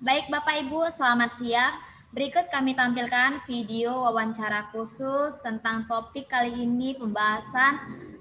Baik Bapak Ibu, selamat siang. Berikut kami tampilkan video wawancara khusus tentang topik kali ini, pembahasan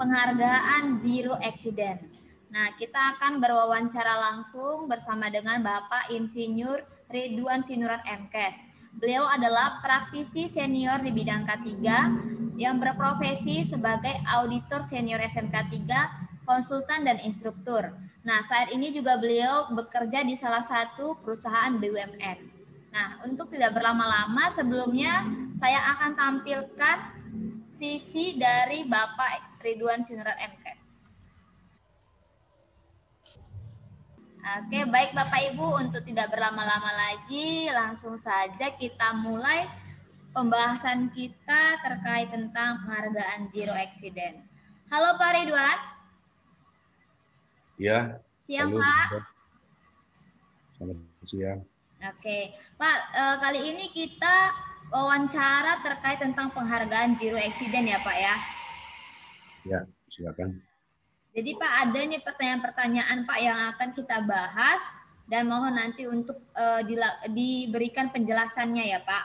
penghargaan Zero Accident. Nah, kita akan berwawancara langsung bersama dengan Bapak Insinyur Ridwan Sinurat MKes. Beliau adalah praktisi senior di bidang K3 yang berprofesi sebagai auditor senior SMK 3, konsultan dan instruktur. Nah, saat ini juga beliau bekerja di salah satu perusahaan BUMN. Nah, untuk tidak berlama-lama, sebelumnya saya akan tampilkan CV dari Bapak Ridwan Sinurat MKes. Oke, baik Bapak Ibu, untuk tidak berlama-lama lagi, langsung saja kita mulai pembahasan kita terkait tentang penghargaan Zero Accident. Halo Pak Ridwan. Ya. Siang halo, Pak. Selamat siang. Oke, Pak, kali ini kita wawancara terkait tentang penghargaan Zero Accident ya Pak ya. Ya, silakan. Jadi Pak, ada nih pertanyaan-pertanyaan Pak yang akan kita bahas dan mohon nanti untuk diberikan penjelasannya ya Pak.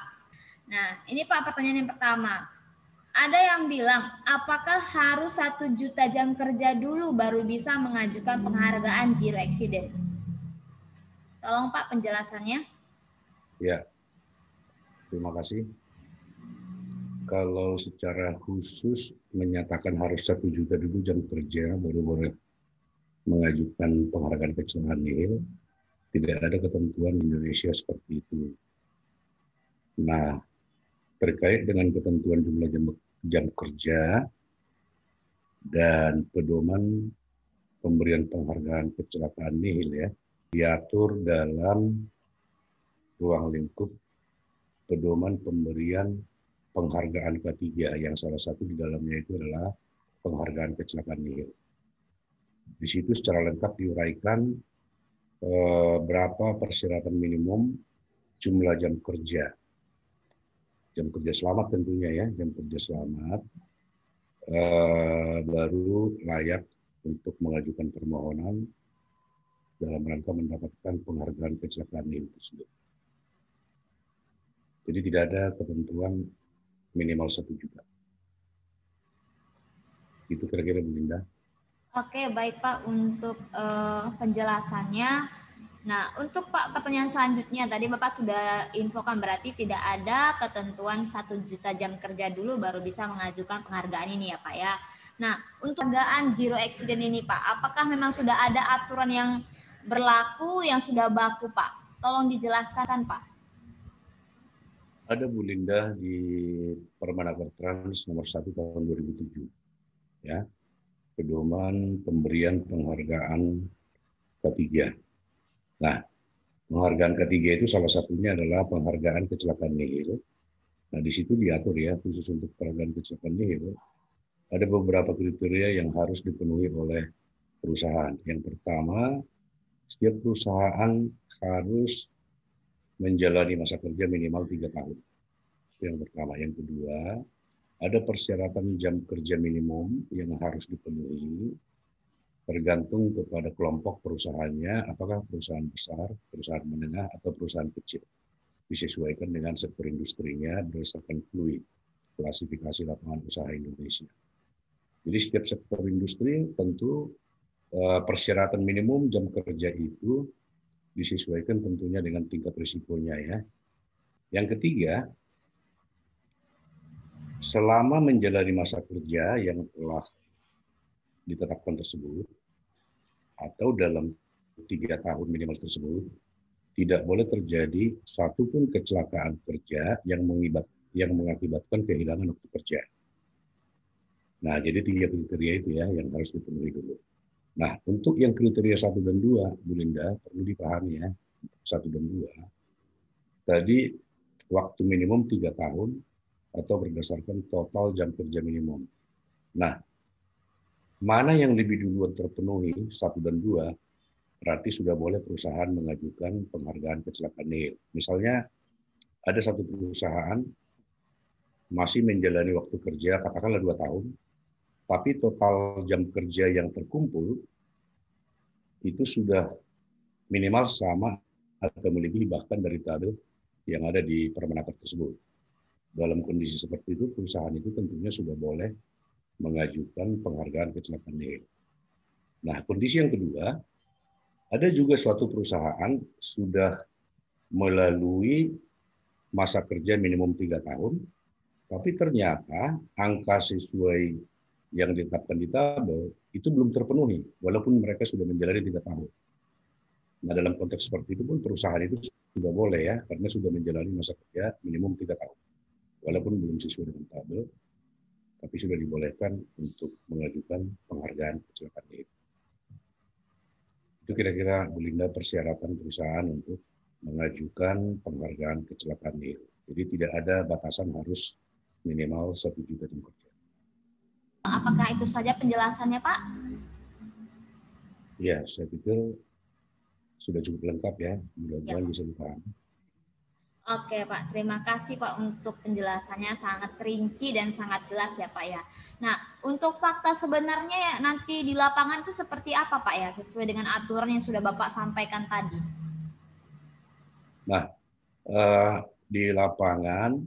Nah, ini Pak pertanyaan yang pertama. Ada yang bilang, apakah harus 1 juta jam kerja dulu baru bisa mengajukan penghargaan Zero Accident? Tolong Pak penjelasannya. Ya, terima kasih. Kalau secara khusus menyatakan harus 1 juta dulu jam kerja baru boleh mengajukan penghargaan kecelakaan nihil, tidak ada ketentuan di Indonesia seperti itu. Nah, terkait dengan ketentuan jumlah jam kerja dan pedoman pemberian penghargaan kecelakaan nihil ya, diatur dalam ruang lingkup pedoman pemberian penghargaan K3 yang salah satu di dalamnya itu adalah penghargaan kecelakaan nihil. Di situ secara lengkap diuraikan berapa persyaratan minimum jumlah jam kerja selamat tentunya ya, jam kerja selamat baru layak untuk mengajukan permohonan dalam rangka mendapatkan penghargaan kecelakaan nihil tersebut. Jadi tidak ada ketentuan minimal 1 juta. Itu kira-kira Bu Linda. Oke, baik Pak untuk penjelasannya. Nah, untuk Pak pertanyaan selanjutnya, tadi Bapak sudah infokan berarti tidak ada ketentuan 1 juta jam kerja dulu baru bisa mengajukan penghargaan ini ya Pak ya. Nah, untuk penghargaan Zero Accident ini Pak, apakah memang sudah ada aturan yang berlaku yang sudah baku Pak? Tolong dijelaskan Pak. Ada Bu Linda di Permenaker Trans nomor 1 tahun 2007. Ya, pedoman pemberian penghargaan K3. Nah, penghargaan K3 itu salah satunya adalah penghargaan kecelakaan nihil. Nah, di situ diatur ya, khusus untuk penghargaan kecelakaan nihil, ada beberapa kriteria yang harus dipenuhi oleh perusahaan. Yang pertama, setiap perusahaan harus menjalani masa kerja minimal 3 tahun. Itu yang pertama. Yang kedua, ada persyaratan jam kerja minimum yang harus dipenuhi tergantung kepada kelompok perusahaannya, apakah perusahaan besar, perusahaan menengah, atau perusahaan kecil. Disesuaikan dengan sektor industrinya berdasarkan fluid, klasifikasi lapangan usaha Indonesia. Jadi setiap sektor industri tentu persyaratan minimum jam kerja itu disesuaikan tentunya dengan tingkat risikonya ya. Yang ketiga, selama menjalani masa kerja yang telah ditetapkan tersebut, atau dalam 3 tahun minimal tersebut, tidak boleh terjadi satupun kecelakaan kerja yang mengakibatkan kehilangan waktu kerja. Nah, jadi 3 kriteria itu ya yang harus dipenuhi dulu. Nah, untuk yang kriteria 1 dan 2, Bu Linda, perlu dipahami ya, 1 dan 2. Tadi waktu minimum 3 tahun atau berdasarkan total jam kerja minimum. Nah, mana yang lebih duluan terpenuhi, 1 dan 2, berarti sudah boleh perusahaan mengajukan penghargaan kecelakaan nihil. Misalnya ada satu perusahaan masih menjalani waktu kerja katakanlah 2 tahun, tapi total jam kerja yang terkumpul itu sudah minimal sama atau melebihi bahkan dari tabel yang ada di Permenaker tersebut. Dalam kondisi seperti itu, perusahaan itu tentunya sudah boleh mengajukan penghargaan kecelakaan nihil. Nah, kondisi yang kedua, ada juga suatu perusahaan sudah melalui masa kerja minimum 3 tahun, tapi ternyata angka sesuai yang ditetapkan di tabel itu belum terpenuhi, walaupun mereka sudah menjalani 3 tahun. Nah, dalam konteks seperti itu pun perusahaan itu sudah boleh ya, karena sudah menjalani masa kerja minimum 3 tahun. Walaupun belum sesuai dengan tabel, tapi sudah dibolehkan untuk mengajukan penghargaan kecelakaan nihil. Itu kira-kira Bu Linda persyaratan perusahaan untuk mengajukan penghargaan kecelakaan nihil. Jadi tidak ada batasan harus minimal 1 juta jam kerja. Apakah itu saja penjelasannya, Pak? Ya, saya pikir sudah cukup lengkap ya. Mudah-mudahan bisa dipahami. Oke Pak, terima kasih Pak untuk penjelasannya sangat rinci dan sangat jelas ya Pak ya. Nah, untuk fakta sebenarnya ya nanti di lapangan itu seperti apa Pak ya, sesuai dengan aturan yang sudah Bapak sampaikan tadi? Nah, di lapangan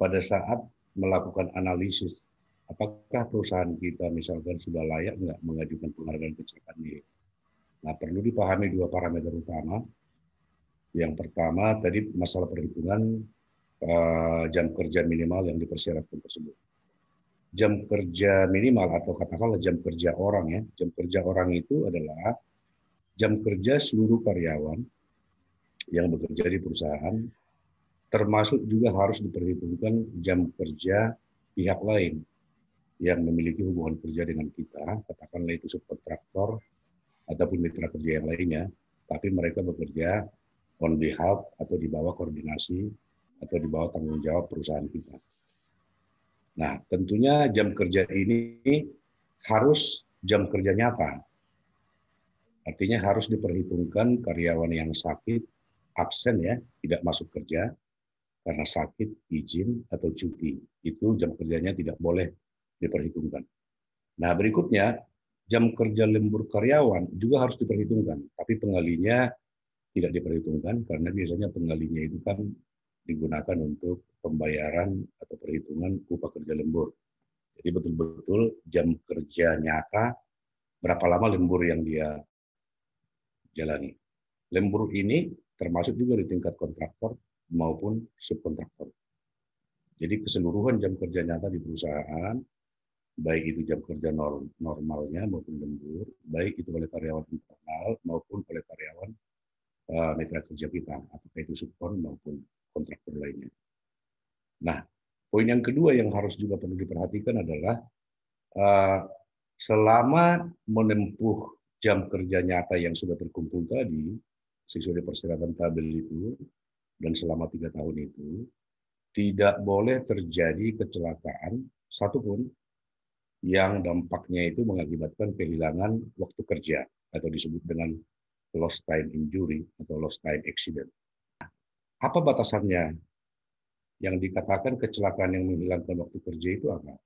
pada saat melakukan analisis apakah perusahaan kita misalkan sudah layak nggak mengajukan penghargaan kecelakaan nihil. Nah, perlu dipahami 2 parameter utama. Yang pertama tadi masalah perhitungan jam kerja minimal yang dipersyaratkan tersebut. Jam kerja minimal atau katakanlah jam kerja orang ya. Jam kerja orang itu adalah jam kerja seluruh karyawan yang bekerja di perusahaan, termasuk juga harus diperhitungkan jam kerja pihak lain yang memiliki hubungan kerja dengan kita, katakanlah itu subkontraktor ataupun mitra kerja yang lainnya, tapi mereka bekerja on behalf atau di bawah koordinasi atau di bawah tanggung jawab perusahaan kita. Nah, tentunya jam kerja ini harus jam kerja nyata. Artinya harus diperhitungkan karyawan yang sakit, absen ya, tidak masuk kerja karena sakit, izin, atau cuti. Itu jam kerjanya tidak boleh diperhitungkan. Nah, berikutnya, jam kerja lembur karyawan juga harus diperhitungkan, tapi pengalinya tidak diperhitungkan karena biasanya penggalinya itu kan digunakan untuk pembayaran atau perhitungan upah kerja lembur. Jadi betul-betul jam kerja nyata berapa lama lembur yang dia jalani. Lembur ini termasuk juga di tingkat kontraktor maupun subkontraktor. Jadi keseluruhan jam kerja nyata di perusahaan, baik itu jam kerja normalnya maupun lembur, baik itu oleh karyawan internal maupun oleh karyawan mitra kerja kita, apakah itu subkon maupun kontraktor lainnya. Nah, poin yang kedua yang harus juga perlu diperhatikan adalah selama menempuh jam kerja nyata yang sudah terkumpul tadi, sesuai persyaratan tabel itu, dan selama 3 tahun itu, tidak boleh terjadi kecelakaan satupun yang dampaknya itu mengakibatkan kehilangan waktu kerja atau disebut dengan lost time injury atau lost time accident. Apa batasannya? Yang dikatakan kecelakaan yang menghilangkan waktu kerja itu apa?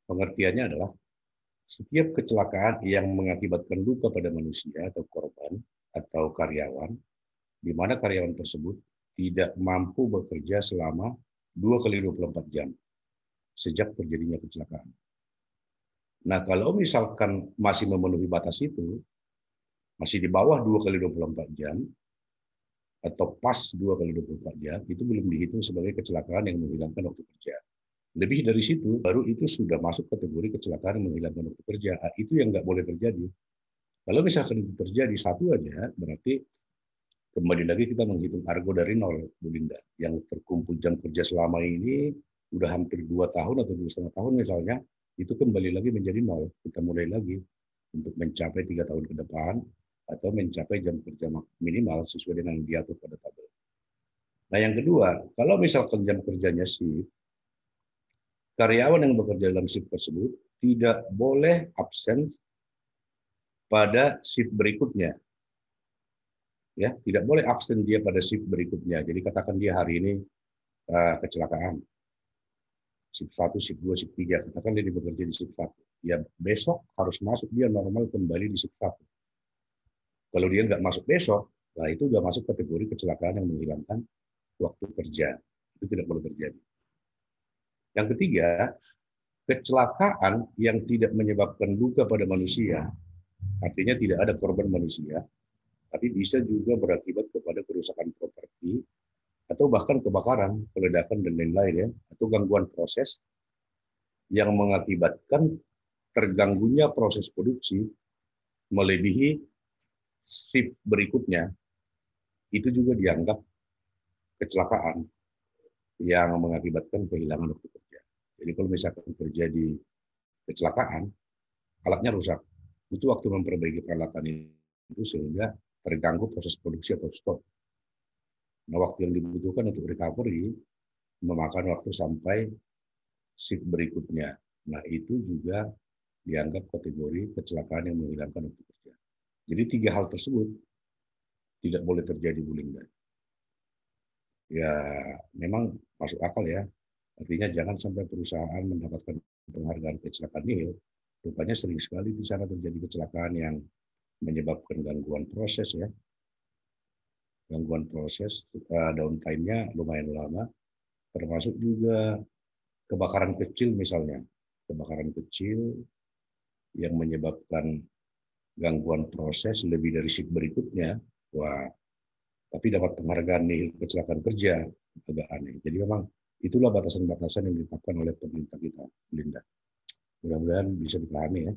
Pengertiannya adalah setiap kecelakaan yang mengakibatkan luka pada manusia atau korban atau karyawan, di mana karyawan tersebut tidak mampu bekerja selama 2 kali 24 jam sejak terjadinya kecelakaan. Nah, kalau misalkan masih memenuhi batas itu, masih di bawah 2 kali 24 jam, atau pas 2 kali 24 jam, itu belum dihitung sebagai kecelakaan yang menghilangkan waktu kerja. Lebih dari situ, baru itu sudah masuk kategori kecelakaan yang menghilangkan waktu kerja. Nah, itu yang nggak boleh terjadi. Kalau misalkan itu terjadi satu aja, berarti kembali lagi kita menghitung argo dari nol, Bu Linda. Yang terkumpul jam kerja selama ini, udah hampir 2 tahun atau 2,5 tahun misalnya, itu kembali lagi menjadi nol. Kita mulai lagi untuk mencapai 3 tahun ke depan, atau mencapai jam kerja minimal sesuai dengan yang diatur pada tabel. Nah, yang kedua, kalau misalkan jam kerjanya shift, karyawan yang bekerja dalam shift tersebut tidak boleh absen pada shift berikutnya. Ya, tidak boleh absen dia pada shift berikutnya. Jadi katakan dia hari ini kecelakaan. Shift 1, shift 2, shift 3. Katakan dia bekerja di shift 1. Ya, besok harus masuk dia normal kembali di shift 1. Kalau dia nggak masuk besok, Nah, itu sudah masuk kategori kecelakaan yang menghilangkan waktu kerja. Itu tidak boleh terjadi. Yang ketiga, kecelakaan yang tidak menyebabkan luka pada manusia, artinya tidak ada korban manusia, tapi bisa juga berakibat kepada kerusakan properti, atau bahkan kebakaran, peledakan, dan lain-lain, ya, atau gangguan proses yang mengakibatkan terganggunya proses produksi melebihi shift berikutnya, itu juga dianggap kecelakaan yang mengakibatkan kehilangan waktu kerja. Jadi kalau misalkan terjadi kecelakaan, alatnya rusak, butuh waktu memperbaiki peralatan itu sehingga terganggu proses produksi atau stop. Nah, waktu yang dibutuhkan untuk recovery memakan waktu sampai shift berikutnya. Nah, itu juga dianggap kategori kecelakaan yang menghilangkan waktu kerja. Jadi 3 hal tersebut tidak boleh terjadi, Bu Linda. Ya, memang masuk akal ya. Artinya jangan sampai perusahaan mendapatkan penghargaan kecelakaan nihil. Rupanya sering sekali di sana terjadi kecelakaan yang menyebabkan gangguan proses, ya. Gangguan proses, downtime-nya lumayan lama, termasuk juga kebakaran kecil misalnya. Kebakaran kecil yang menyebabkan gangguan proses lebih dari shift berikutnya, wah, tapi dapat penghargaan nihil kecelakaan kerja, agak aneh. Jadi memang itulah batasan-batasan yang ditetapkan oleh pemerintah kita, Linda. Mudah-mudahan bisa dipahami, ya.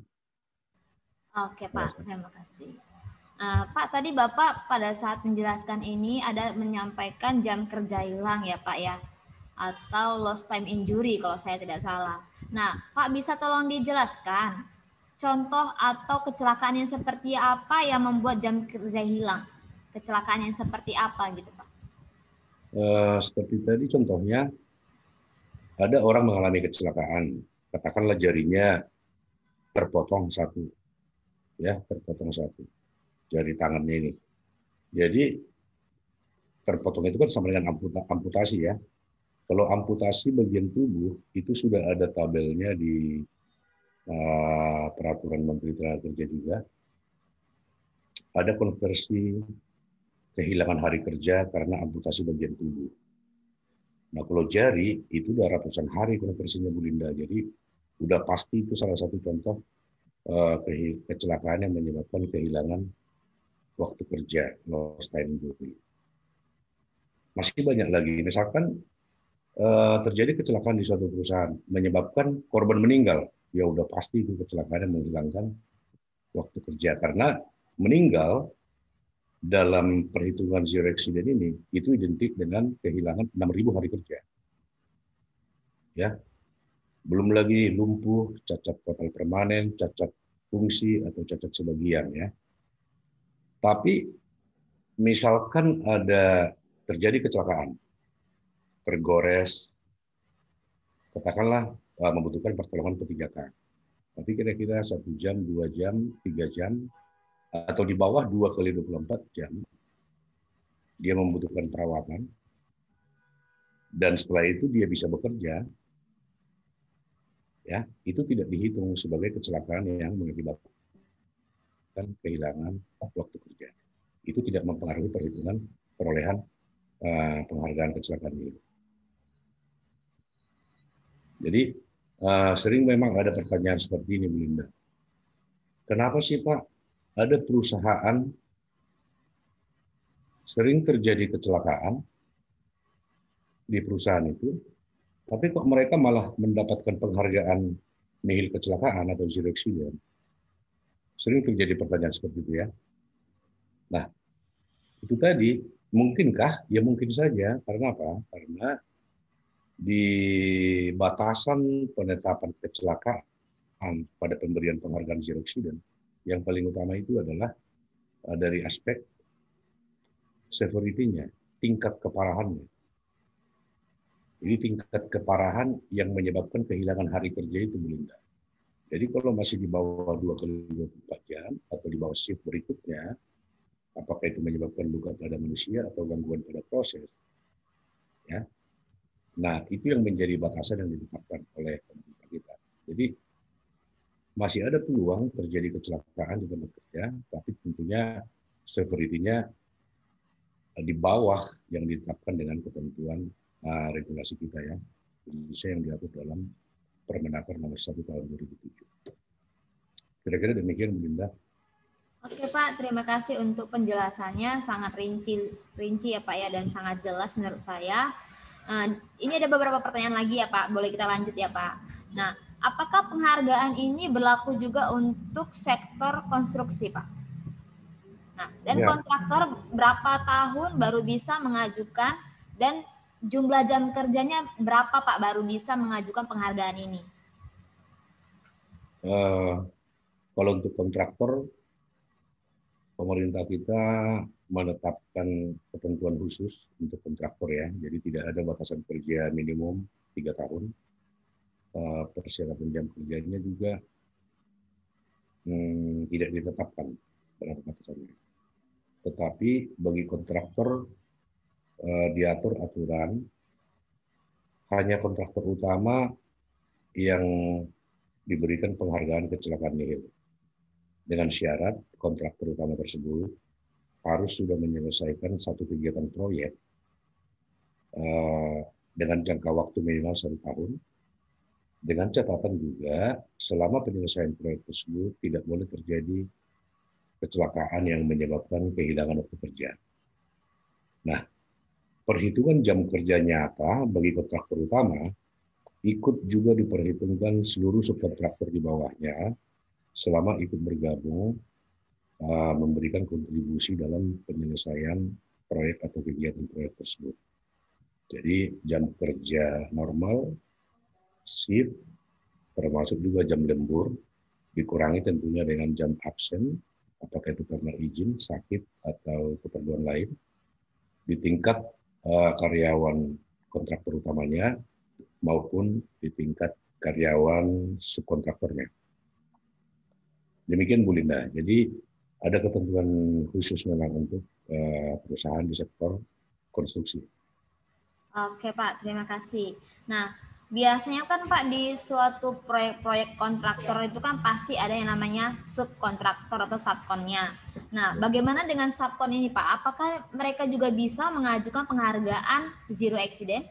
Oke Pak, terima kasih. Pak, tadi Bapak pada saat menjelaskan ini ada menyampaikan jam kerja hilang ya Pak ya, atau lost time injury kalau saya tidak salah. Nah, Pak bisa tolong dijelaskan contoh atau kecelakaan yang seperti apa yang membuat jam kerja hilang? Kecelakaan yang seperti apa gitu Pak? Seperti tadi contohnya, ada orang mengalami kecelakaan, katakanlah jarinya terpotong satu, ya, terpotong satu, jari tangannya ini. Jadi terpotong itu kan sama dengan amputasi, ya. Kalau amputasi bagian tubuh itu sudah ada tabelnya di peraturan Menteri Tenaga Kerja juga. Ada konversi kehilangan hari kerja karena amputasi bagian tubuh. Nah, kalau jari itu udah ratusan hari konversinya, Bu Linda. Jadi udah pasti itu salah satu contoh kecelakaan yang menyebabkan kehilangan waktu kerja, lost time injury. Masih banyak lagi. Misalkan terjadi kecelakaan di suatu perusahaan menyebabkan korban meninggal, ya udah pasti itu kecelakaan yang menghilangkan waktu kerja, karena meninggal dalam perhitungan zero accident ini itu identik dengan kehilangan 6.000 hari kerja, ya. Belum lagi lumpuh, cacat total permanen, cacat fungsi atau cacat sebagian, ya. Tapi misalkan ada terjadi kecelakaan, tergores, katakanlah membutuhkan pertolongan P3K. Tapi kira-kira 1 jam, 2 jam, 3 jam, atau di bawah 2 kali 24 jam, dia membutuhkan perawatan, dan setelah itu dia bisa bekerja, ya, itu tidak dihitung sebagai kecelakaan yang mengakibatkan kehilangan waktu kerja. Itu tidak mempengaruhi perhitungan perolehan penghargaan kecelakaan ini. Jadi sering memang ada pertanyaan seperti ini, Bu Linda. Kenapa sih Pak, ada perusahaan sering terjadi kecelakaan di perusahaan itu, tapi kok mereka malah mendapatkan penghargaan nihil kecelakaan atau zero accident? Sering terjadi pertanyaan seperti itu, ya. Nah, itu tadi, mungkinkah? Ya mungkin saja. Karena apa? Karena di batasan penetapan kecelakaan pada pemberian penghargaan zero accident, yang paling utama itu adalah dari aspek severity-nya, tingkat keparahannya. Jadi tingkat keparahan yang menyebabkan kehilangan hari kerja itu, Bu Linda. Jadi kalau masih di bawah 2 kali 24 jam atau di bawah shift berikutnya, apakah itu menyebabkan luka pada manusia atau gangguan pada proses, ya. Nah, itu yang menjadi batasan yang ditetapkan oleh pemerintah kita. Jadi masih ada peluang terjadi kecelakaan di tempat kerja, tapi tentunya severity-nya di bawah yang ditetapkan dengan ketentuan regulasi kita ya, khususnya yang diatur dalam Permenaker nomor 1 tahun 2007. Kira-kira demikian, Bu Linda. Oke Pak, terima kasih untuk penjelasannya, sangat rinci ya Pak ya, dan sangat jelas menurut saya. Ini ada beberapa pertanyaan lagi ya Pak, boleh kita lanjut ya Pak. Nah, apakah penghargaan ini berlaku juga untuk sektor konstruksi Pak? Nah, dan Ya. kontraktor berapa tahun baru bisa mengajukan, dan jumlah jam kerjanya berapa Pak baru bisa mengajukan penghargaan ini? Kalau untuk kontraktor, pemerintah kita menetapkan ketentuan khusus untuk kontraktor ya, jadi tidak ada batasan kerja minimum 3 tahun. Persyaratan jam kerjanya juga tidak ditetapkan dalam batasannya. Tetapi bagi kontraktor diatur aturan hanya kontraktor utama yang diberikan penghargaan kecelakaan nihil. Dengan syarat kontraktor utama tersebut harus sudah menyelesaikan satu kegiatan proyek dengan jangka waktu minimal 1 tahun, dengan catatan juga selama penyelesaian proyek tersebut tidak boleh terjadi kecelakaan yang menyebabkan kehilangan waktu kerja. Nah, perhitungan jam kerja nyata bagi kontraktor utama ikut juga diperhitungkan seluruh subkontraktor di bawahnya selama ikut bergabung memberikan kontribusi dalam penyelesaian proyek atau kegiatan proyek tersebut. Jadi jam kerja normal, shift, termasuk juga jam lembur, dikurangi tentunya dengan jam absen, apakah itu karena izin, sakit, atau keperluan lain, di tingkat karyawan kontraktor utamanya maupun di tingkat karyawan subkontraktornya. Demikian Bu Linda. Jadi ada ketentuan khusus memang untuk perusahaan di sektor konstruksi. Oke Pak, terima kasih. Nah, biasanya kan Pak di suatu proyek-proyek kontraktor itu kan pasti ada yang namanya subkontraktor atau subkonnya. Nah, bagaimana dengan subkon ini Pak? Apakah mereka juga bisa mengajukan penghargaan zero accident?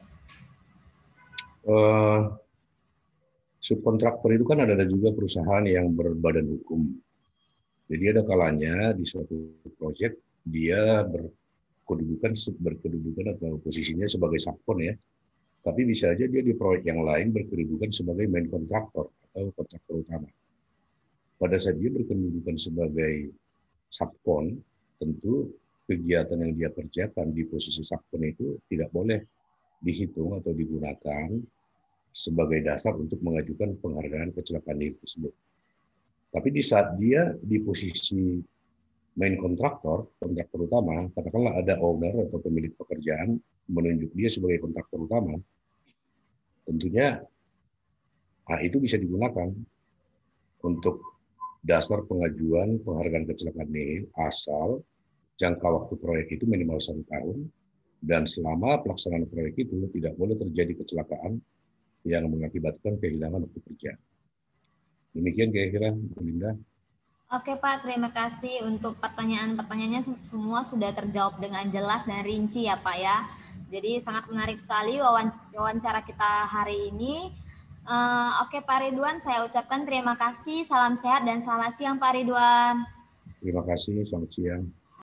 Subkontraktor itu kan ada juga perusahaan yang berbadan hukum. Jadi ada kalanya di suatu proyek dia berkedudukan atau posisinya sebagai subkon ya. Tapi bisa aja dia di proyek yang lain berkedudukan sebagai main kontraktor atau kontraktor utama. Pada saat dia berkedudukan sebagai subkon, tentu kegiatan yang dia kerjakan di posisi subkon itu tidak boleh dihitung atau digunakan sebagai dasar untuk mengajukan penghargaan kecelakaan tersebut. Tapi di saat dia di posisi main kontraktor utama, katakanlah ada owner atau pemilik pekerjaan menunjuk dia sebagai kontraktor utama, tentunya itu bisa digunakan untuk dasar pengajuan penghargaan kecelakaan nihil asal jangka waktu proyek itu minimal 1 tahun dan selama pelaksanaan proyek itu tidak boleh terjadi kecelakaan yang mengakibatkan kehilangan waktu kerja. Demikian kira-kira, Bu Linda. Oke Pak, terima kasih untuk pertanyaan-pertanyaannya semua sudah terjawab dengan jelas dan rinci ya Pak ya. Jadi sangat menarik sekali wawancara kita hari ini. Oke Pak Ridwan, saya ucapkan terima kasih, salam sehat dan selamat siang Pak Ridwan. Terima kasih, selamat siang.